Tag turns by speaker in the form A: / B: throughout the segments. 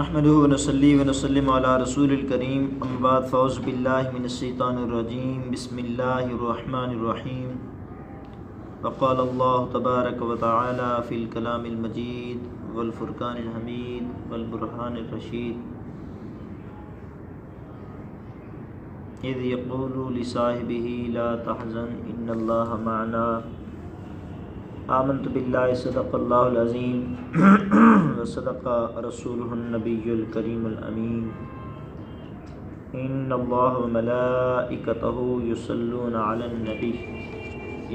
A: نحمده ونصلي ونسلم على رسول الكريم اما بعد فاعوذ بالله من الشيطان الرجيم بسم الله الرحمن الرحيم وقال الله تبارك وتعالى في الكلام المجيد والفرقان الحميد والبرهان الرشيد إذ يقول لصاحبه لا تحزن إن الله معنا آمنت بالله صدق الله العظيم وصدق رسوله النبي الكريم الأمين إن الله وملائكته يصلون على النبي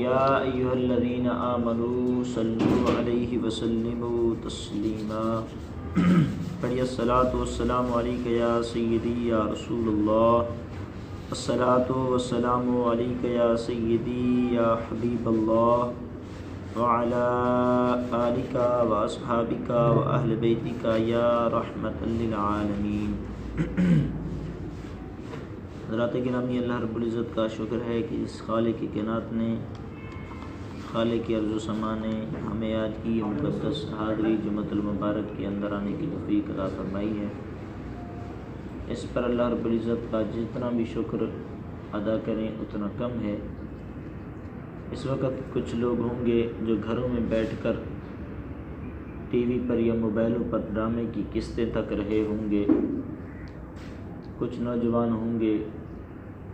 A: يا أيها الذين آمنوا صلوا عليه وسلموا تسليما پڑھیے الصلاۃ والسلام علیک یا سیدی یا رسول اللہ، الصلاۃ والسلام علیک یا سیدی یا حبیب اللہ وعلى آلك وأصحابك وأهل بيتك يا رحمة للعالمین۔ حضرات گرامی، اللہ رب العزت کا شکر ہے کہ اس خالق کائنات نے، خالق ارض و سما نے ہمیں آج کی مقدس حاضری جمعۃ المبارک کے اندر آنے کی توفیق عطا فرمائی ہے۔ اس پر اللہ رب العزت کا جتنا بھی شکر ادا کریں اتنا کم ہے۔ اس وقت کچھ لوگ ہوں گے جو گھروں میں بیٹھ کر ٹی وی پر یا موبائلوں پر ڈرامے کی قسطیں تک رہے ہوں گے، کچھ نوجوان ہوں گے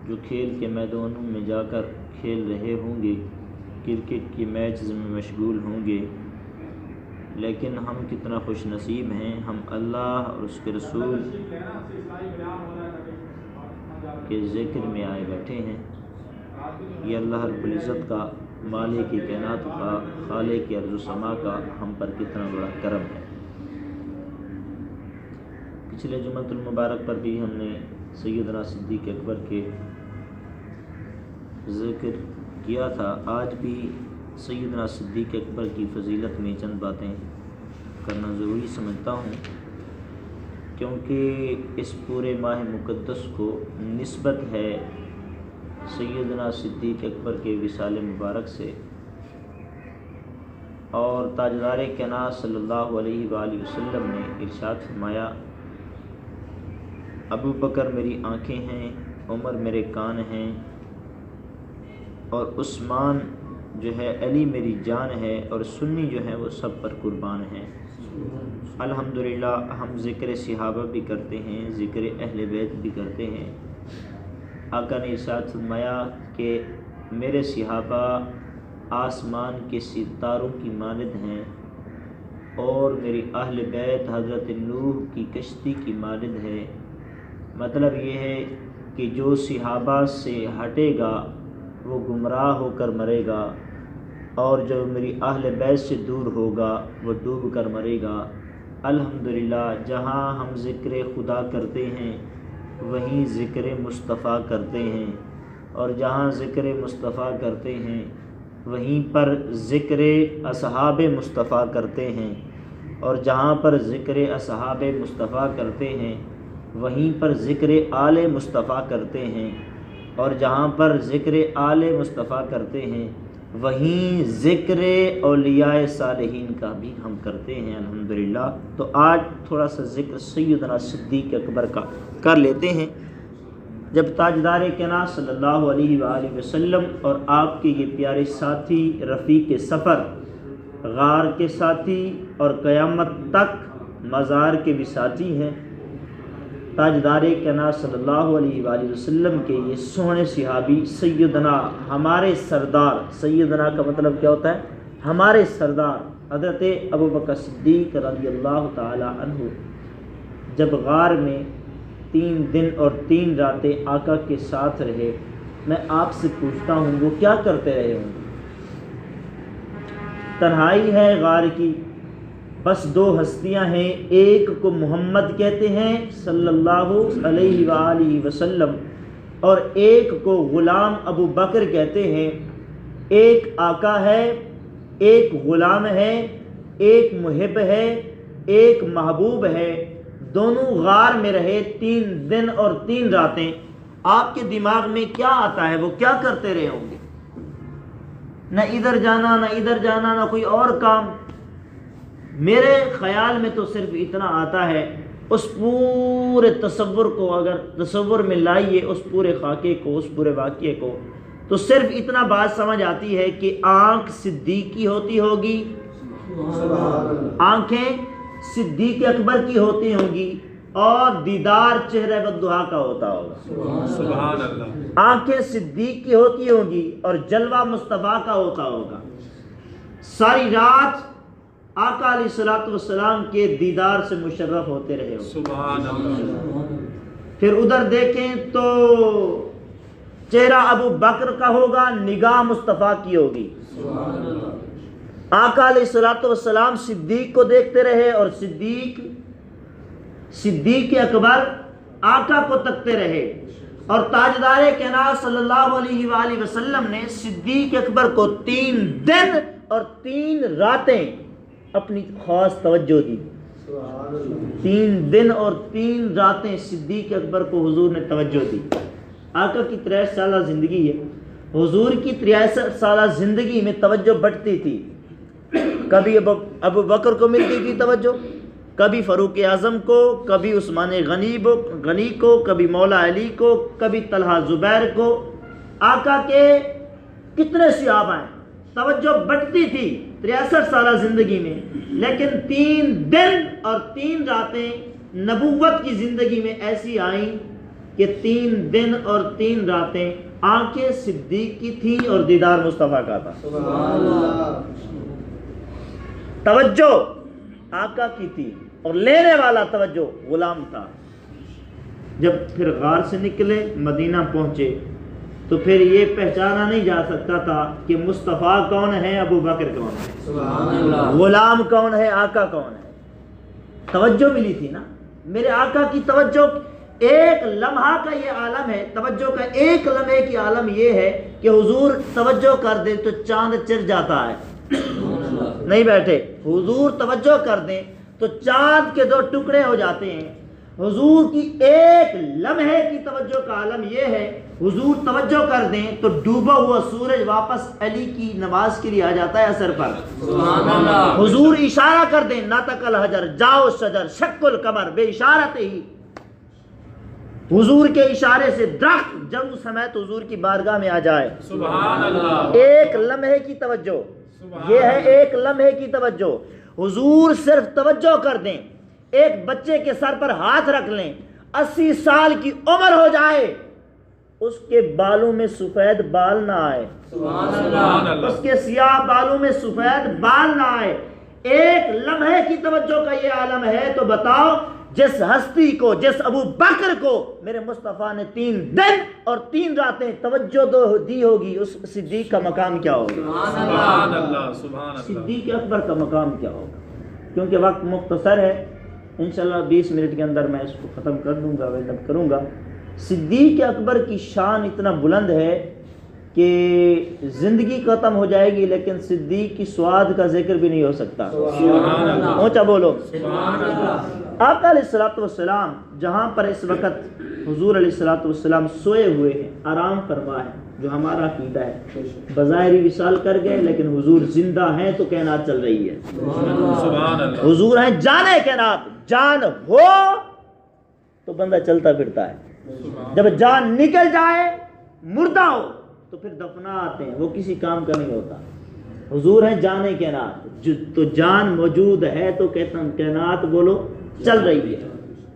A: جو کھیل کے میدانوں میں جا کر کھیل رہے ہوں گے، کرکٹ کی میچز میں مشغول ہوں گے، لیکن ہم کتنا خوش نصیب ہیں، ہم اللہ اور اس کے رسول کے ذکر میں آئے بیٹھے ہیں۔ یہ اللہ رب العزت کا، مالک کائنات کا، خالق ارض و سما کا ہم پر کتنا بڑا کرم ہے۔ پچھلے جمعۃ المبارک پر بھی ہم نے سیدنا صدیق اکبر کے ذکر کیا تھا۔ آج بھی سیدنا صدیق اکبر کی فضیلت میں چند باتیں کرنا ضروری سمجھتا ہوں، کیونکہ اس پورے ماہ مقدس کو نسبت ہے سیدنا صدیق اکبر کے وصال مبارک سے، اور تاجدار کائنات صلی اللہ علیہ وآلہ وسلم نے ارشاد فرمایا، ابو بکر میری آنکھیں ہیں، عمر میرے کان ہیں، اور عثمان جو ہے علی میری جان ہے، اور سنی جو ہے وہ سب پر قربان ہیں۔ الحمدللہ ہم ذکر صحابہ بھی کرتے ہیں، ذکر اہل بیت بھی کرتے ہیں۔ آقا نے ارشاد فرمایا کہ میرے صحابہ آسمان کے ستاروں کی مانند ہیں، اور میری اہل بیت حضرت نوح کی کشتی کی مانند ہے۔ مطلب یہ ہے کہ جو صحابہ سے ہٹے گا وہ گمراہ ہو کر مرے گا، اور جو میری اہل بیت سے دور ہوگا وہ ڈوب کر مرے گا۔ الحمدللہ جہاں ہم ذکر خدا کرتے ہیں وہیں ذکر مصطفیٰ کرتے ہیں، اور جہاں ذکر مصطفیٰ کرتے ہیں وہیں پر ذکر اصحاب مصطفیٰ کرتے ہیں، اور جہاں پر ذکر اصحاب مصطفیٰ کرتے ہیں وہیں پر ذکر آل مصطفیٰ کرتے ہیں، اور جہاں پر ذکر آل مصطفیٰ کرتے ہیں وہیں ذکر اولیاء صالحین کا بھی ہم کرتے ہیں الحمدللہ۔ تو آج تھوڑا سا ذکر سیدنا صدیق اکبر کا کر لیتے ہیں۔ جب تاجدار کائنات صلی اللہ علیہ وآلہ وسلم اور آپ کے یہ پیارے ساتھی، رفیق سفر، غار کے ساتھی اور قیامت تک مزار کے بھی ساتھی ہیں، تاجدار کائنات صلی اللہ علیہ وآلہ وسلم کے یہ سونے صحابی سیدنا، ہمارے سردار، سیدنا کا مطلب کیا ہوتا ہے؟ ہمارے سردار حضرت ابوبکر صدیق رضی اللہ تعالی عنہ جب غار میں 3 دن اور 3 راتیں آقا کے ساتھ رہے، میں آپ سے پوچھتا ہوں وہ کیا کرتے رہے ہوں گے؟ تنہائی ہے غار کی، بس 2 ہستیاں ہیں، ایک کو محمد کہتے ہیں صلی اللہ علیہ وآلہ وسلم، اور ایک کو غلام ابو بکر کہتے ہیں۔ ایک آقا ہے، ایک غلام ہے، ایک محب ہے، ایک محبوب ہے، دونوں غار میں رہے 3 دن اور 3 راتیں۔ آپ کے دماغ میں کیا آتا ہے؟ وہ کیا کرتے رہے ہوں گے؟ نہ ادھر جانا نہ ادھر جانا، نہ کوئی اور کام۔ میرے خیال میں تو صرف اتنا آتا ہے اس پورے تصور کو اگر تصور میں لائیے، اس پورے خاکے کو، اس پورے واقعے کو، تو صرف اتنا بات سمجھ آتی ہے کہ آنکھ صدیق کی ہوتی ہوگی، آنکھیں صدیق اکبر کی ہوتی ہوں گی، اور دیدار چہرہ بددعا کا ہوتا ہوگا۔
B: سبحان اللہ۔
A: آنکھیں صدیق کی ہوتی ہوں گی اور جلوہ مصطفیٰ کا ہوتا ہوگا۔ ساری رات آقا علیہ الصلوۃ والسلام کے دیدار سے مشرف ہوتے رہے ہو۔
B: سبحان اللہ۔
A: پھر ادھر دیکھیں تو چہرہ ابو بکر کا ہوگا، نگاہ مصطفیٰ کی ہوگی۔ آقا علیہ الصلوۃ والسلام صدیق کو دیکھتے رہے اور صدیق اکبر آقا کو تکتے رہے، اور تاجدار کائنات صلی اللہ علیہ وآلہ وسلم نے صدیق اکبر کو 3 دن اور 3 راتیں اپنی خاص توجہ دی۔ 3 دن اور 3 راتیں صدیق اکبر کو حضور نے توجہ دی۔ آقا کی 63 سالہ زندگی ہے، حضور کی 63 سالہ زندگی میں توجہ بٹتی تھی۔ کبھی ابو بکر کو ملتی تھی توجہ، کبھی فاروق اعظم کو، کبھی عثمان غنی کو، کبھی مولا علی کو، کبھی طلحہ زبیر کو۔ آقا کے کتنے صحابہ ہیں، توجہ بٹتی تھی 63 سالہ زندگی میں، لیکن 3 دن اور 3 راتیں نبوت کی زندگی میں ایسی آئیں کہ 3 دن اور 3 راتیں آنکھیں صدیق کی تھیں اور دیدار مصطفیٰ کا تھا۔ توجہ آقا کی تھی اور لینے والا توجہ غلام تھا۔ جب پھر غار سے نکلے مدینہ پہنچے تو پھر یہ پہچانا نہیں جا سکتا تھا کہ مصطفیٰ کون ہے، ابو بکر کون ہے، غلام کون ہے، آقا کون ہے۔ توجہ ملی تھی نا۔ میرے آقا کی توجہ ایک لمحہ کا یہ عالم ہے، توجہ کا ایک لمحے کی عالم یہ ہے کہ حضور توجہ کر دیں تو چاند چر جاتا ہے، نہیں بیٹھے، حضور توجہ کر دیں تو چاند کے 2 ٹکڑے ہو جاتے ہیں۔ حضور کی ایک لمحے کی توجہ کا عالم یہ ہے، حضور توجہ کر دیں تو ڈوبا ہوا سورج واپس علی کی نماز کے لیے آ جاتا ہے اثر پر۔ حضور اشارہ کر دیں، ناطق الحجر جاؤ شجر شق القمر، بے اشارت ہی حضور کے اشارے سے درخت جڑوں سمیت حضور کی بارگاہ میں آ جائے۔
B: سبحان اللہ۔
A: ایک لمحے کی توجہ، یہ ہے ایک لمحے کی توجہ۔ حضور صرف توجہ کر دیں، ایک بچے کے سر پر ہاتھ رکھ لیں، 80 سال کی عمر ہو جائے، اس کے بالوں میں سفید بال نہ آئے، اس کے سیاہ بالوں میں سفید بال نہ آئے۔ ایک لمحے کی توجہ کا یہ عالم ہے، تو بتاؤ جس ہستی کو، جس ابو بکر کو میرے مصطفیٰ نے 3 دن اور 3 راتیں توجہ دی ہوگی، اس صدیق کا مقام کیا ہوگا؟
B: سبحان اللہ، سبحان اللہ۔
A: صدیق اکبر کا مقام کیا ہوگا؟ کیونکہ وقت مختصر ہے، انشاءاللہ 20 منٹ کے اندر میں اس کو ختم کر دوں گا، ویلڈ کروں گا۔ صدیق اکبر کی شان اتنا بلند ہے کہ زندگی ختم ہو جائے گی لیکن صدیق کی سواد کا ذکر بھی نہیں ہو سکتا۔ اونچا بولو۔ آقا علیہ الصلوۃ والسلام جہاں پر اس وقت حضور علیہ الصلوۃ والسلام سوئے ہوئے ہیں، آرام فرما ہے، جو ہمارا عقیدہ ہے، بظاہر وصال کر گئے لیکن حضور زندہ ہیں تو کائنات چل رہی ہے۔
B: سبحان اللہ۔
A: حضور ہیں جانے کائنات، جان ہو تو بندہ چلتا پھرتا ہے، جب جان نکل جائے مردہ ہو تو پھر دفنا آتے ہیں، وہ کسی کام کا نہیں ہوتا۔ حضور ہیں جانے کائنات، تو جان موجود ہے تو کائنات بولو چل رہی ہے۔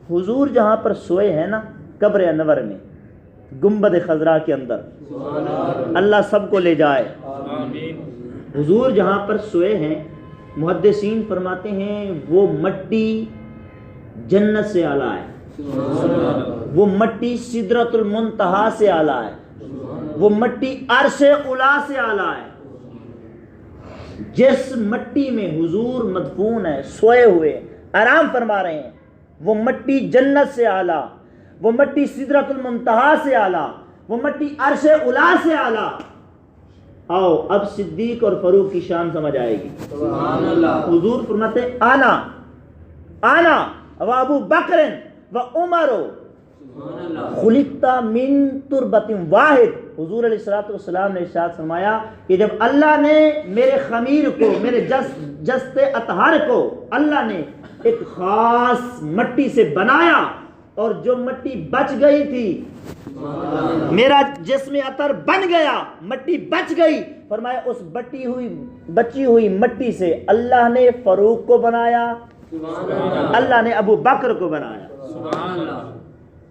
A: حضور جہاں پر سوئے ہیں نا، قبر انور میں، گنبد خضرا کے اندر، اللہ سب کو لے جائے۔
B: آمین۔
A: حضور جہاں پر سوئے ہیں، محدثین فرماتے ہیں وہ مٹی جنت سے اعلیٰ ہے، وہ مٹی سدرۃ المنتہا سے اعلیٰ ہے، وہ مٹی عرش اولی سے اعلیٰ ہے۔ جس مٹی میں حضور مدفون ہے، سوئے ہوئے آرام فرما رہے ہیں، وہ مٹی جنت سے اعلیٰ، وہ مٹی سدرۃ المنتہا سے اعلیٰ، وہ مٹی عرش اولی سے اعلیٰ۔ آؤ اب صدیق اور فاروق کی شان سمجھ آئے گی۔
C: سبحان اللہ۔
A: حضور فرماتے ہیں آنا و ابو بکر و عمر خلقتا من تربت واحد حضور علیہ الصلوۃ والسلام نے ارشاد فرمایا کہ جب اللہ نے میرے خمیر کو، میرے جست اطہر کو اللہ نے ایک خاص مٹی سے بنایا، اور جو مٹی بچ گئی تھی، میرا جسم اطہر بن گیا، مٹی بچ گئی، فرمایا اس بچی ہوئی مٹی سے اللہ نے فاروق کو بنایا، اللہ نے ابو بکر کو بنایا۔
B: سبحان اللہ۔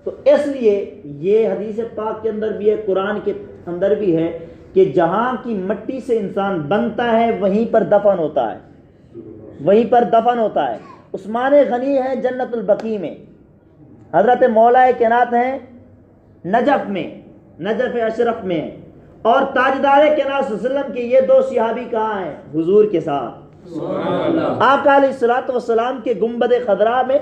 A: تو اس لیے یہ حدیث پاک کے اندر بھی ہے، قرآن کے اندر بھی ہے کہ جہاں کی مٹی سے انسان بنتا ہے وہیں پر دفن ہوتا ہے، وہیں پر دفن ہوتا ہے۔ عثمان غنی ہیں جنت البقیع میں، حضرت مولا کائنات ہیں نجف میں، نجف اشرف میں، اور تاجدار کائنات صلی اللہ علیہ وسلم کے یہ دو صحابی کہاں ہیں؟ حضور کے ساتھ۔ آقا علیہ الصلوۃ والسلام کے گنبد خضراء میں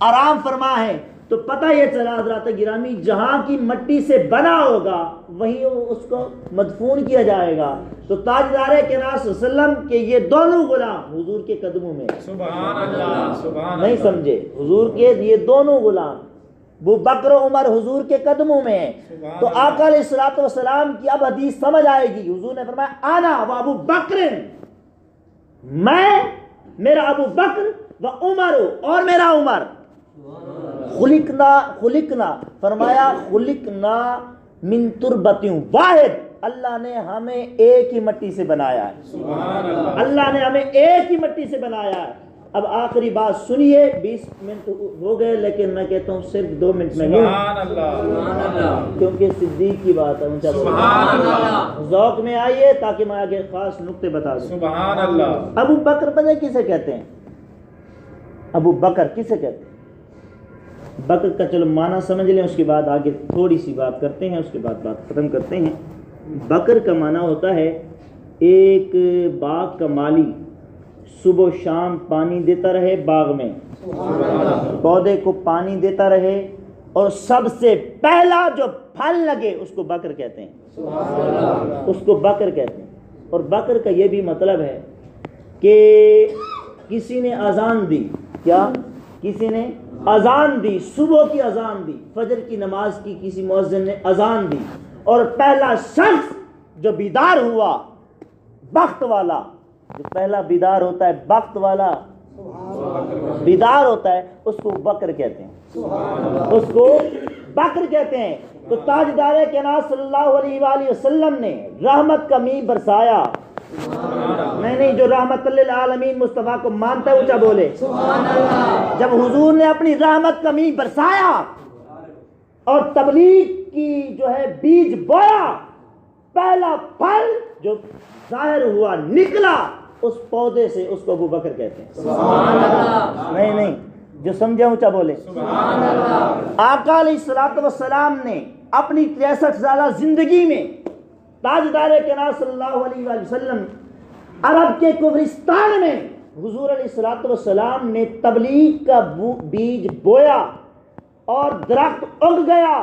A: آرام فرما ہے۔ تو پتہ یہ چلا حضرات گرامی، جہاں کی مٹی سے بنا ہوگا وہیں اس کو مدفون کیا جائے گا۔ تو تاجدار کائنات صلی اللہ علیہ وسلم کے یہ دونوں غلام حضور کے قدموں میں،
B: سبحان اللہ، سبحان
A: نہیں
B: اللہ۔
A: سمجھے؟ حضور کے یہ دونوں غلام ابو بکر و عمر حضور کے قدموں میں ہیں۔ تو آقا علیہ الصلوۃ والسلام کی اب حدیث سمجھ آئے گی۔ حضور نے فرمایا انا و ابو بکر، میں، میرا ابو بکر، و عمر، اور میرا عمر، خلقنا فرمایا خلقنا من تربت واحد، اللہ نے ہمیں ایک ہی مٹی سے بنایا ہے،
B: سبحان اللہ۔
A: اللہ نے ہمیں ایک ہی مٹی سے بنایا ہے۔ اب آخری بات سنیے، 20 منٹ ہو گئے لیکن میں کہتا ہوں صرف 2 منٹ میں لوں،
B: سبحان اللہ،
A: کیونکہ صدیق کی بات ہے۔
B: سبحان اللہ،
A: ذوق میں آئیے تاکہ میں آگے خاص نقطے بتا دوں۔
B: سبحان اللہ۔
A: ابو بکر پتہ کسے کہتے ہیں؟ ابو بکر کسے کہتے ہیں؟ بکر کا چلو معنی سمجھ لیں، اس کے بعد آگے تھوڑی سی بات کرتے ہیں، اس کے بعد بات ختم کرتے ہیں۔ بکر کا معنی ہوتا ہے ایک باغ کا مالی صبح و شام پانی دیتا رہے باغ میں، پودے کو پانی دیتا رہے، اور سب سے پہلا جو پھل لگے اس کو بکر کہتے ہیں، اس کو بکر کہتے ہیں۔ اور بکر کا یہ بھی مطلب ہے کہ کسی نے اذان دی، کیا؟ کسی نے اذان دی، صبح کی اذان دی، فجر کی نماز کی کسی مؤذن نے اذان دی، اور پہلا شخص جو بیدار ہوا، بخت والا، جو پہلا بیدار ہوتا ہے، بخت والا بیدار ہوتا ہے، اس کو بکر کہتے ہیں، اس کو بکر کہتے ہیں۔ تو تاجدار کائنات صلی اللہ علیہ وآلہ وسلم نے رحمت کا میہ برسایا، نہیں جو رحمت للعالمین مصطفیٰ کو مانتا ہے اونچا بولے سبحان اللہ۔ جب حضور نے اپنی رحمت کا میہ برسایا اور تبلیغ کی جو ہے بیج بویا، پہلا پھل جو ظاہر ہوا، نکلا اس پودے سے، اس کو ابو بکر کہتے ہیں، سبحان اللہ۔ نہیں جو سمجھے اونچا بولے سبحان اللہ۔ آقا علیہ الصلوۃ والسلام نے اپنی 63 سالہ زندگی میں تاجدار کائنات صلی اللہ علیہ وآلہ وسلم عرب کے کوفرستان میں حضور علیہ الصلوۃ والسلام نے تبلیغ کا بیج بویا، اور درخت اگ گیا،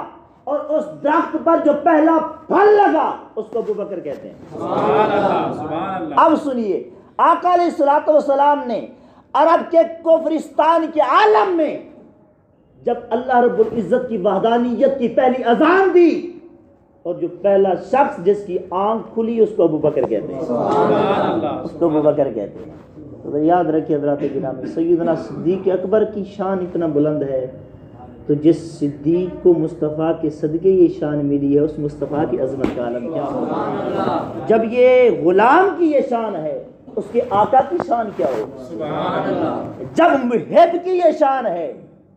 A: اور اس درخت پر جو پہلا پھل لگا اس کو ابو بکر کہتے ہیں،
B: سبحان اللہ، سبحان اللہ۔
A: اب سنیے، آقا علیہ الصلوۃ والسلام نے عرب کے کوفرستان کے عالم میں جب اللہ رب العزت کی وحدانیت کی پہلی اذان دی، اور جو پہلا شخص جس کی آنکھ کھلی اس کو ابو بکر کہتے ہیں،
B: سبحان اللہ،
A: اس کو ابو بکر کہتے ہیں۔ تو یاد رکھیے حضرات گرامی، سیدنا صدیق اکبر کی شان اتنا بلند ہے، تو جس صدیق کو مصطفیٰ کے صدقے یہ شان ملی ہے، اس مصطفیٰ کی عظمت کا عالم کیا ہوگا؟ جب یہ غلام کی یہ شان ہے، اس کے آقا کی شان کیا ہوگا؟
B: سبحان اللہ،
A: جب محب کی یہ شان ہے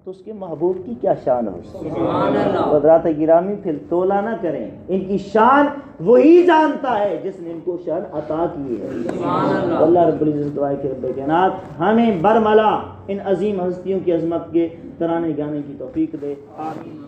A: تو اس کے محبوب کی کیا شان ہوگی؟
B: سبحان اللہ۔
A: حضرات گرامی پھر تولا نہ کریں، ان کی شان وہی جانتا ہے جس نے ان کو شان عطا کی ہے،
B: سبحان اللہ۔
A: اللہ رب العزت دعائے کہ رب کائنات ہمیں برملا ان عظیم ہستیوں کی عظمت کے ترانے گانے کی توفیق دے، آمین۔